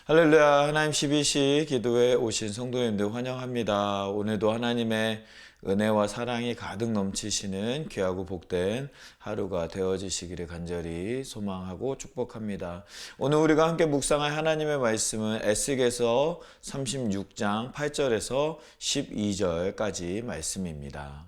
할렐루야. 하나님 12시 기도에 오신 성도님들 환영합니다. 오늘도 하나님의 은혜와 사랑이 가득 넘치시는 귀하고 복된 하루가 되어지시기를 간절히 소망하고 축복합니다. 오늘 우리가 함께 묵상할 하나님의 말씀은 에스겔서 36장 8절에서 12절까지 말씀입니다.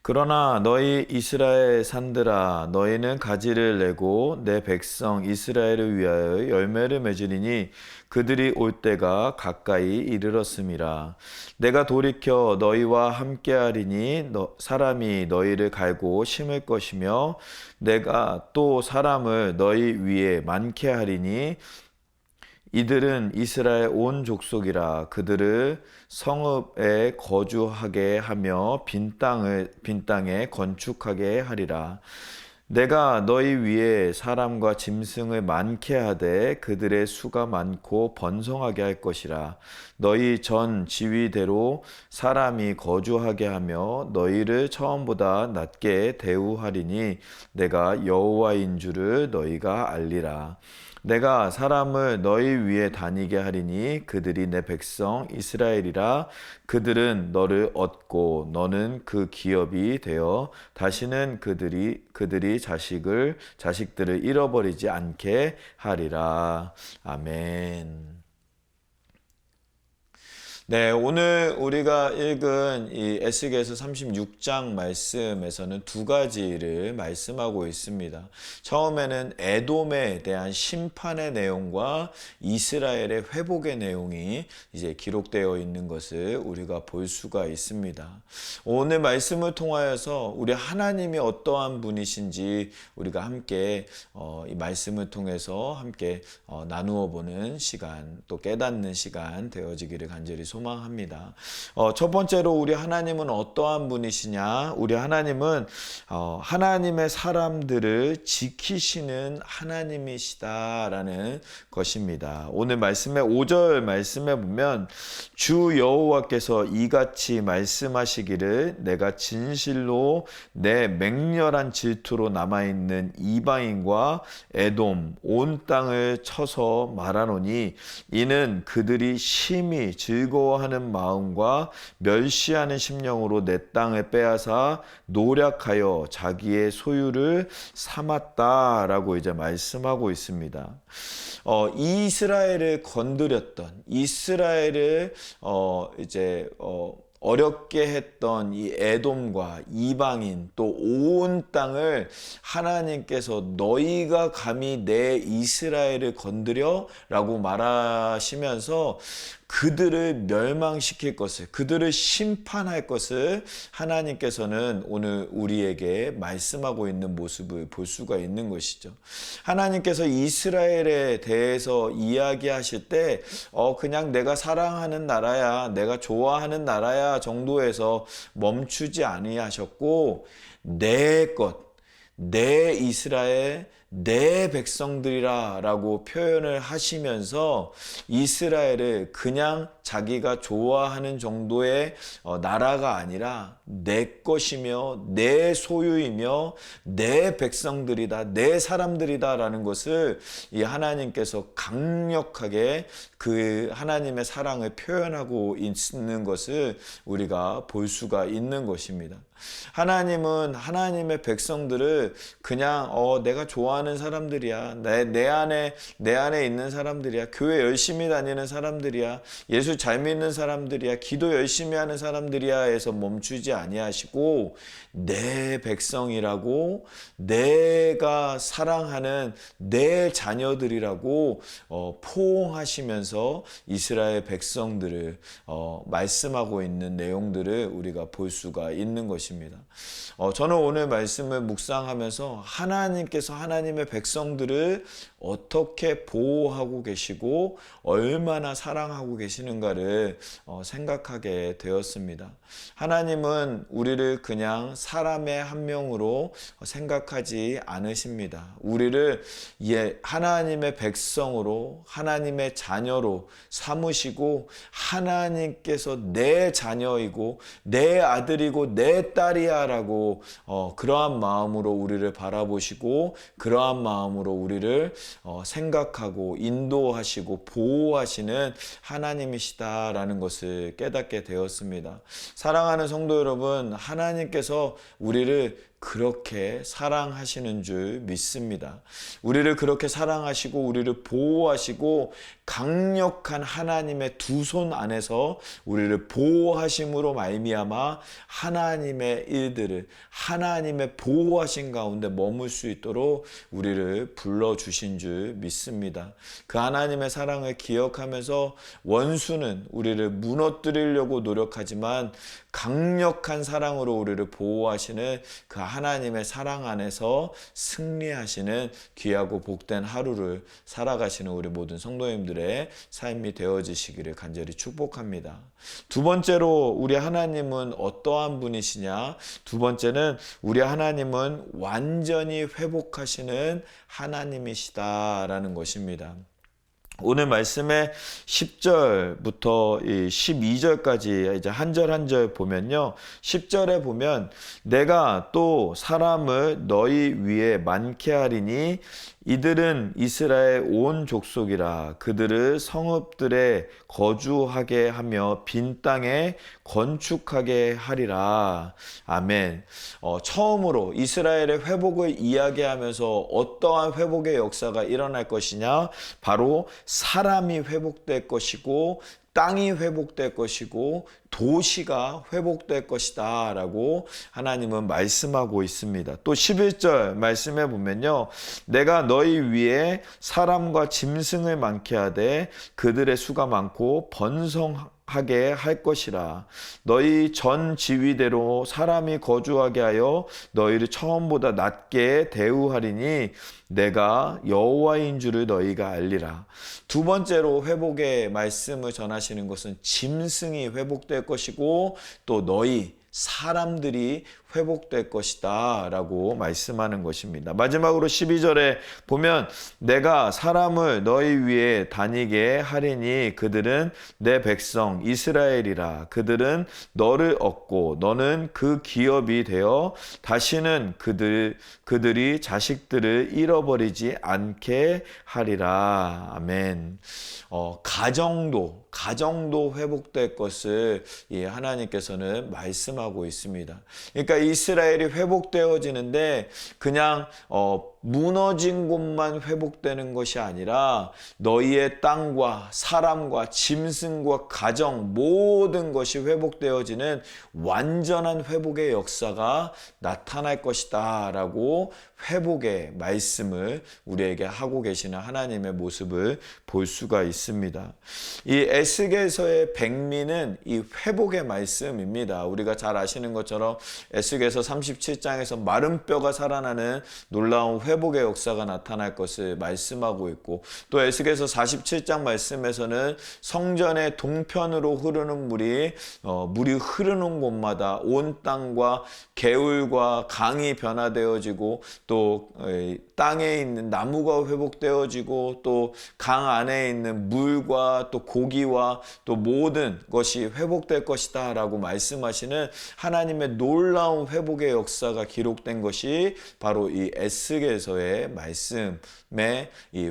그러나 너희 이스라엘 산들아, 너희는 가지를 내고 내 백성 이스라엘을 위하여 열매를 맺으리니 그들이 올 때가 가까이 이르렀음이라. 내가 돌이켜 너희와 함께하리니 사람이 너희를 갈고 심을 것이며 내가 또 사람을 너희 위에 많게 하리니 이들은 이스라엘 온 족속이라. 그들을 성읍에 거주하게 하며 빈 땅에 건축하게 하리라. 내가 너희 위에 사람과 짐승을 많게 하되 그들의 수가 많고 번성하게 할 것이라. 너희 전 지위대로 사람이 거주하게 하며 너희를 처음보다 낮게 대우하리니 내가 여호와인 줄을 너희가 알리라. 내가 사람을 너희 위에 다니게 하리니 그들이 내 백성 이스라엘이라. 그들은 너를 얻고 너는 그 기업이 되어 다시는 그들이 자식들을 잃어버리지 않게 하리라. 아멘. 네, 오늘 우리가 읽은 이 에스겔서 36장 말씀에서는 두 가지를 말씀하고 있습니다. 처음에는 에돔에 대한 심판의 내용과 이스라엘의 회복의 내용이 이제 기록되어 있는 것을 우리가 볼 수가 있습니다. 오늘 말씀을 통하여서 우리 하나님이 어떠한 분이신지 우리가 함께 이 말씀을 통해서 함께 나누어 보는 시간, 또 깨닫는 시간 되어지기를 간절히 소망합니다. 첫 번째로 우리 하나님은 어떠한 분이시냐? 우리 하나님은 하나님의 사람들을 지키시는 하나님이시다라는 것입니다. 오늘 말씀의 5절 말씀에 보면 주 여호와께서 이같이 말씀하시기를 내가 진실로 내 맹렬한 질투로 남아있는 이방인과 에돔 온 땅을 쳐서 말하노니 이는 그들이 심히 즐거워하는 마음과 멸시하는 심령으로 내 땅을 빼앗아 노략하여 자기의 소유를 삼았다라고 이제 말씀하고 있습니다. 이스라엘을 건드렸던 이스라엘을 어렵게 했던 이 에돔과 이방인 또 온 땅을 하나님께서 너희가 감히 내 이스라엘을 건드려? 라고 말하시면서 그들을 멸망시킬 것을, 그들을 심판할 것을 하나님께서는 오늘 우리에게 말씀하고 있는 모습을 볼 수가 있는 것이죠. 하나님께서 이스라엘에 대해서 이야기하실 때 그냥 내가 사랑하는 나라야, 내가 좋아하는 나라야 정도에서 멈추지 아니하셨고 내 것, 내 이스라엘, 내 백성들이라 라고 표현을 하시면서 이스라엘을 그냥 자기가 좋아하는 정도의 나라가 아니라 내 것이며 내 소유이며 내 백성들이다, 내 사람들이다 라는 것을 이 하나님께서 강력하게 그 하나님의 사랑을 표현하고 있는 것을 우리가 볼 수가 있는 것입니다. 하나님은 하나님의 백성들을 그냥 내가 좋아하는 사람들이야, 내 안에 있는 사람들이야, 교회 열심히 다니는 사람들이야, 예수 잘 믿는 사람들이야, 기도 열심히 하는 사람들이야 해서 멈추지 아니하시고 내 백성이라고, 내가 사랑하는 내 자녀들이라고 포옹하시면서 이스라엘 백성들을 말씀하고 있는 내용들을 우리가 볼 수가 있는 것입니다. 저는 오늘 말씀을 묵상하면서 하나님께서 하나님의 백성들을 어떻게 보호하고 계시고 얼마나 사랑하고 계시는가를 생각하게 되었습니다. 하나님은 우리를 그냥 사람의 한 명으로 생각하지 않으십니다. 우리를 하나님의 백성으로, 하나님의 자녀로 삼으시고 하나님께서 내 자녀이고 내 아들이고 내 딸이야 라고 그러한 마음으로 우리를 바라보시고 그러한 그러한 마음으로 우리를 생각하고 인도하시고 보호하시는 하나님이시다라는 것을 깨닫게 되었습니다. 사랑하는 성도 여러분, 하나님께서 우리를 그렇게 사랑하시는 줄 믿습니다. 우리를 그렇게 사랑하시고 우리를 보호하시고 강력한 하나님의 두 손 안에서 우리를 보호하심으로 말미암아 하나님의 일들을 하나님의 보호하신 가운데 머물 수 있도록 우리를 불러주신 줄 믿습니다. 그 하나님의 사랑을 기억하면서 원수는 우리를 무너뜨리려고 노력하지만 강력한 사랑으로 우리를 보호하시는 그 하나님의 사랑 안에서 승리하시는 귀하고 복된 하루를 살아가시는 우리 모든 성도님들의 삶이 되어지시기를 간절히 축복합니다. 두 번째로 우리 하나님은 어떠한 분이시냐? 두 번째는 우리 하나님은 완전히 회복하시는 하나님이시다라는 것입니다. 오늘 말씀의 10절부터 12절까지 이제 한 절 한 절 보면요. 10절에 보면 내가 또 사람을 너희 위에 많게 하리니 이들은 이스라엘 온 족속이라. 그들을 성읍들에 거주하게 하며 빈 땅에 건축하게 하리라. 아멘. 처음으로 이스라엘의 회복을 이야기하면서 어떠한 회복의 역사가 일어날 것이냐? 바로 사람이 회복될 것이고 땅이 회복될 것이고 도시가 회복될 것이다 라고 하나님은 말씀하고 있습니다. 또 11절 말씀해 보면요. 내가 너희 위에 사람과 짐승을 많게 하되 그들의 수가 많고 번성하게 할 것이라. 너희 전 지위대로 사람이 거주하게 하여 너희를 처음보다 낮게 대우하리니 내가 여호와인 줄을 너희가 알리라. 두 번째로 회복의 말씀을 전하시는 것은 짐승이 회복될 것이고 또 너희 사람들이 회복될 것이다 라고 말씀하는 것입니다. 마지막으로 12절에 보면 내가 사람을 너희 위에 다니게 하리니 그들은 내 백성 이스라엘이라. 그들은 너를 얻고 너는 그 기업이 되어 다시는 그들이 자식들을 잃어버리지 않게 하리라. 아멘. 가정도 회복될 것을 하나님께서는 말씀하고 있습니다. 그러니까 이스라엘이 회복되어지는데 그냥 무너진 곳만 회복되는 것이 아니라 너희의 땅과 사람과 짐승과 가정 모든 것이 회복되어지는 완전한 회복의 역사가 나타날 것이다 라고 회복의 말씀을 우리에게 하고 계시는 하나님의 모습을 볼 수가 있습니다. 이 에스겔서의 백미는 이 회복의 말씀입니다. 우리가 잘 아시는 것처럼 에스겔서 37장에서 마른 뼈가 살아나는 놀라운 회복의 역사가 나타날 것을 말씀하고 있고 또 에스겔서 47장 말씀에서는 성전의 동편으로 흐르는 물이 흐르는 곳마다 온 땅과 개울과 강이 변화되어지고 또 땅에 있는 나무가 회복되어지고 또 강 안에 있는 물과 또 고기와 또 모든 것이 회복될 것이다 라고 말씀하시는 하나님의 놀라운 회복의 역사가 기록된 것이 바로 이 에스겔서의 말씀의 이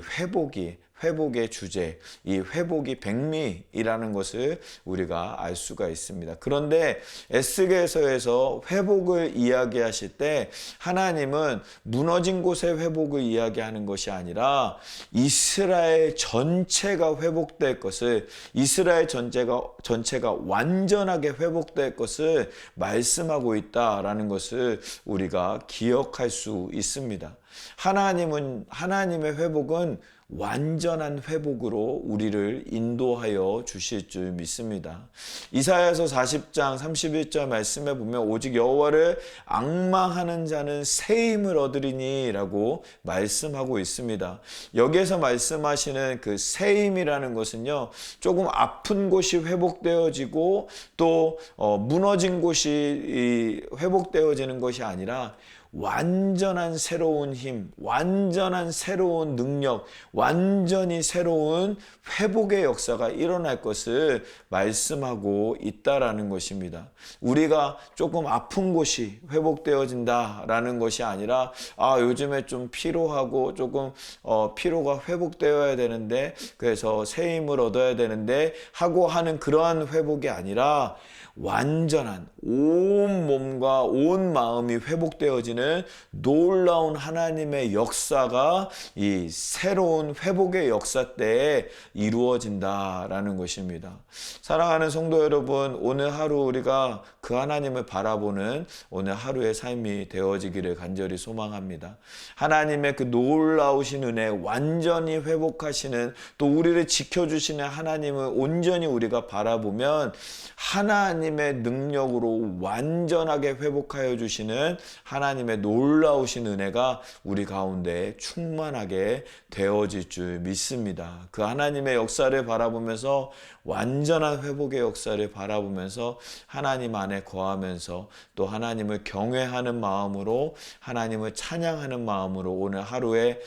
회복의 주제, 이 회복이 백미이라는 것을 우리가 알 수가 있습니다. 그런데 에스겔서에서 회복을 이야기하실 때 하나님은 무너진 곳의 회복을 이야기하는 것이 아니라 이스라엘 전체가 회복될 것을, 이스라엘 전체가 완전하게 회복될 것을 말씀하고 있다라는 것을 우리가 기억할 수 있습니다. 하나님의 회복은 완전한 회복으로 우리를 인도하여 주실 줄 믿습니다. 이사야서 40장 31절 말씀에 보면 오직 여호와를 앙망하는 자는 새 힘을 얻으리니 라고 말씀하고 있습니다. 여기에서 말씀하시는 그 새 힘이라는 것은요, 조금 아픈 곳이 회복되어지고 또 무너진 곳이 회복되어지는 것이 아니라 완전한 새로운 힘, 완전한 새로운 능력, 완전히 새로운 회복의 역사가 일어날 것을 말씀하고 있다라는 것입니다. 우리가 조금 아픈 곳이 회복되어진다라는 것이 아니라 요즘에 좀 피로하고 조금 피로가 회복되어야 되는데 그래서 새 힘을 얻어야 되는데 하고 하는 그러한 회복이 아니라 완전한 온 몸과 온 마음이 회복되어지는 놀라운 하나님의 역사가 이 새로운 회복의 역사 때에 이루어진다라는 것입니다. 사랑하는 성도 여러분, 오늘 하루 우리가 그 하나님을 바라보는 오늘 하루의 삶이 되어지기를 간절히 소망합니다. 하나님의 그 놀라우신 은혜, 완전히 회복하시는 또 우리를 지켜주시는 하나님을 온전히 우리가 바라보면 하나님의 능력으로 완전하게 회복하여 주시는 하나님의 놀라우신 은혜가 우리 가운데 충만하게 되어질 줄 믿습니다. 그 하나님의 역사를 바라보면서 완전한 회복의 역사를 바라보면서 하나님 안에 거하면서 또 하나님을 경외하는 마음으로 하나님을 찬양하는 마음으로 오늘 하루의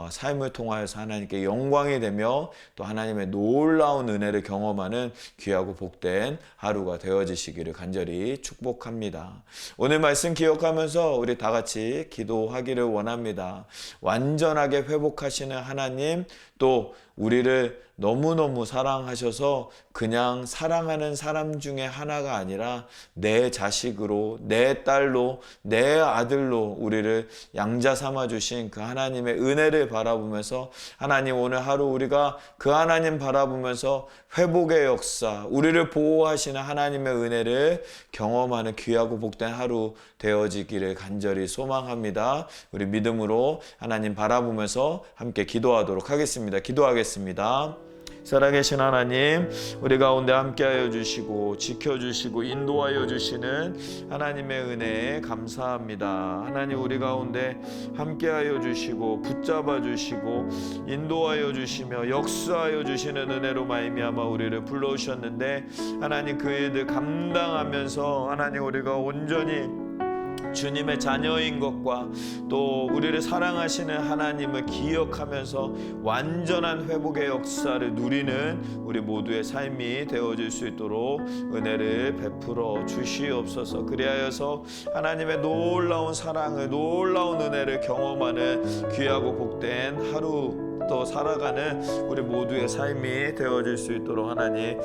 삶을 통하여서 하나님께 영광이 되며 또 하나님의 놀라운 은혜를 경험하는 귀하고 복된 하루가 되어지시기를 간절히 축복합니다. 오늘 말씀 기억하면서 우리 다 같이 기도하기를 원합니다. 완전하게 회복하시는 하나님, 또 우리를 너무너무 사랑하셔서 그냥 사랑하는 사람 중에 하나가 아니라 내 자식으로, 내 딸로, 내 아들로 우리를 양자 삼아 주신 그 하나님의 은혜를 바라보면서 하나님, 오늘 하루 우리가 그 하나님 바라보면서 회복의 역사, 우리를 보호하시는 하나님의 은혜를 경험하는 귀하고 복된 하루 되어지기를 간절히 소망합니다. 우리 믿음으로 하나님 바라보면서 함께 기도하도록 하겠습니다. 기도하겠습니다. 살아계신 하나님, 우리 가운데 함께하여 주시고 지켜주시고 인도하여 주시는 하나님의 은혜에 감사합니다. 하나님, 우리 가운데 함께하여 주시고 붙잡아 주시고 인도하여 주시며 역사하여 주시는 은혜로 말미암아 우리를 불러오셨는데 하나님, 그 일들 감당하면서 하나님, 우리가 온전히 주님의 자녀인 것과 또 우리를 사랑하시는 하나님을 기억하면서 완전한 회복의 역사를 누리는 우리 모두의 삶이 되어질 수 있도록 은혜를 베풀어 주시옵소서. 그리하여서 하나님의 놀라운 사랑을, 놀라운 은혜를 경험하는 귀하고 복된 하루 또 살아가는 우리 모두의 삶이 되어질 수 있도록 하나님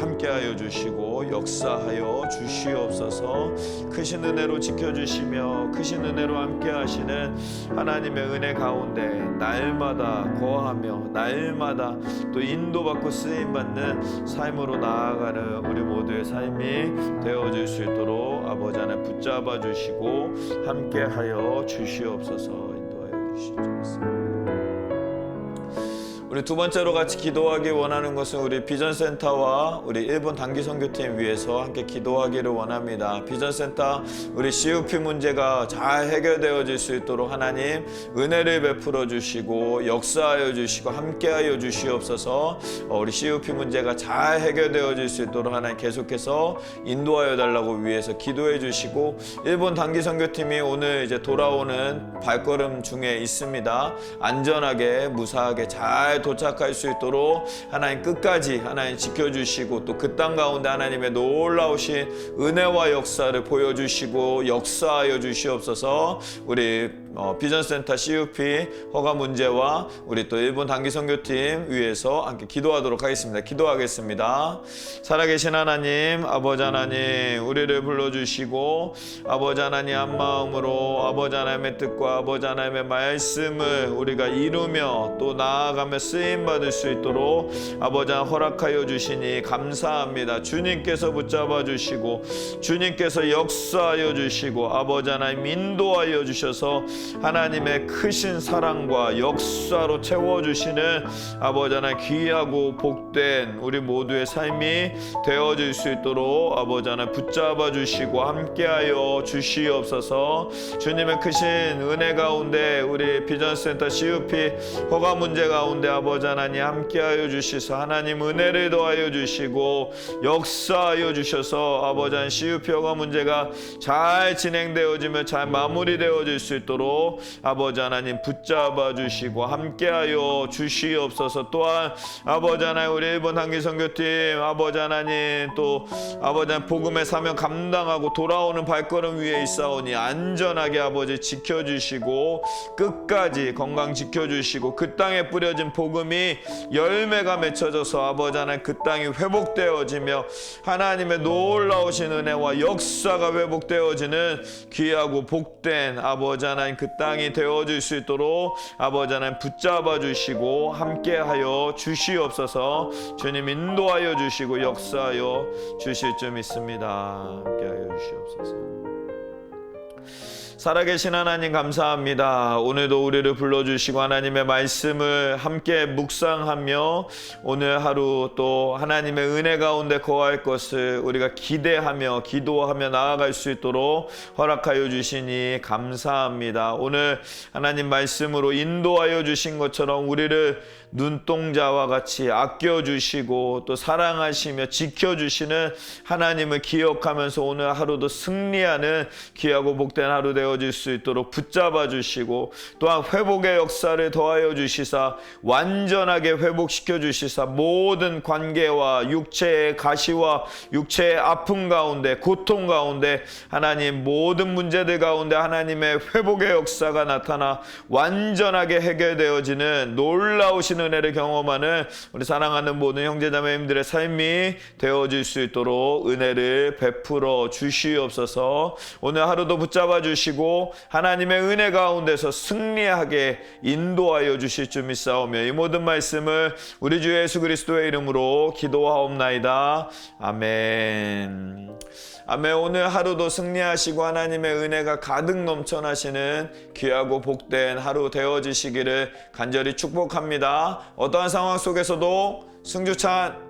함께하여 주시고 역사하여 주시옵소서. 크신 은혜로 지켜주시며 크신 은혜로 함께하시는 하나님의 은혜 가운데 날마다 거하며 날마다 또 인도받고 쓰임받는 삶으로 나아가는 우리 모두의 삶이 되어질 수 있도록 아버지 하나님 붙잡아 주시고 함께하여 주시옵소서. 인도하여 주시옵소서. 우리 두 번째로 같이 기도하기 원하는 것은 우리 비전센터와 우리 일본 단기선교팀 위해서 함께 기도하기를 원합니다. 비전센터 우리 CUP 문제가 잘 해결되어질 수 있도록 하나님 은혜를 베풀어 주시고 역사하여 주시고 함께하여 주시옵소서. 우리 CUP 문제가 잘 해결되어질 수 있도록 하나님 계속해서 인도하여 달라고 위해서 기도해 주시고, 일본 단기선교팀이 오늘 이제 돌아오는 발걸음 중에 있습니다. 안전하게 무사하게 잘 도착할 수 있도록 하나님 끝까지 하나님 지켜주시고 또 그 땅 가운데 하나님의 놀라우신 은혜와 역사를 보여주시고 역사하여 주시옵소서. 우리 비전센터 CUP 허가 문제와 우리 또 일본 단기선교팀 위해서 함께 기도하도록 하겠습니다. 기도하겠습니다. 살아계신 하나님, 아버지 하나님, 우리를 불러주시고 아버지 하나님 한 마음으로 아버지 하나님의 뜻과 아버지 하나님의 말씀을 우리가 이루며 또 나아가며 쓰임받을 수 있도록 아버지 하나님 허락하여 주시니 감사합니다. 주님께서 붙잡아 주시고 주님께서 역사하여 주시고 아버지 하나님 인도하여 주셔서 하나님의 크신 사랑과 역사로 채워주시는 아버지 하나님 귀하고 복된 우리 모두의 삶이 되어질 수 있도록 아버지 하나님 붙잡아 주시고 함께하여 주시옵소서. 주님의 크신 은혜 가운데 우리 비전센터 CUP 허가 문제 가운데 아버지 하나님 함께하여 주시서 하나님 은혜를 더하여 주시고 역사하여 주셔서 아버지 하나님 CUP 허가 문제가 잘 진행되어지며 잘 마무리되어질 수 있도록 아버지 하나님 붙잡아 주시고 함께하여 주시옵소서. 또한 아버지 하나님 우리 일본 한기선교팀 아버지 하나님 또 아버지 하나님 복음의 사명 감당하고 돌아오는 발걸음 위에 있사오니 안전하게 아버지 지켜주시고 끝까지 건강 지켜주시고 그 땅에 뿌려진 복음이 열매가 맺혀져서 아버지 하나님 그 땅이 회복되어지며 하나님의 놀라우신 은혜와 역사가 회복되어지는 귀하고 복된 아버지 하나님 그 땅이 되어질 수 있도록 아버지 하나님 붙잡아 주시고 함께하여 주시옵소서. 주님 인도하여 주시고 역사하여 주실 줄 믿습니다. 함께하여 주시옵소서. 살아계신 하나님 감사합니다. 오늘도 우리를 불러주시고 하나님의 말씀을 함께 묵상하며 오늘 하루 또 하나님의 은혜 가운데 거할 것을 우리가 기대하며 기도하며 나아갈 수 있도록 허락하여 주시니 감사합니다. 오늘 하나님 말씀으로 인도하여 주신 것처럼 우리를 눈동자와 같이 아껴주시고 또 사랑하시며 지켜주시는 하나님을 기억하면서 오늘 하루도 승리하는 귀하고 복된 하루 되어질 수 있도록 붙잡아 주시고 또한 회복의 역사를 더하여 주시사 완전하게 회복시켜 주시사 모든 관계와 육체의 가시와 육체의 아픔 가운데 고통 가운데 하나님 모든 문제들 가운데 하나님의 회복의 역사가 나타나 완전하게 해결되어지는 놀라우신 은혜를 경험하는 우리 사랑하는 모든 형제자매님들의 삶이 되어질 수 있도록 은혜를 베풀어 주시옵소서. 오늘 하루도 붙잡아 주시고 하나님의 은혜 가운데서 승리하게 인도하여 주실 줄 믿사오며 이 모든 말씀을 우리 주 예수 그리스도의 이름으로 기도하옵나이다. 아멘. 아멘. 오늘 하루도 승리하시고 하나님의 은혜가 가득 넘쳐나시는 귀하고 복된 하루 되어지시기를 간절히 축복합니다. 어떠한 상황 속에서도 승주찬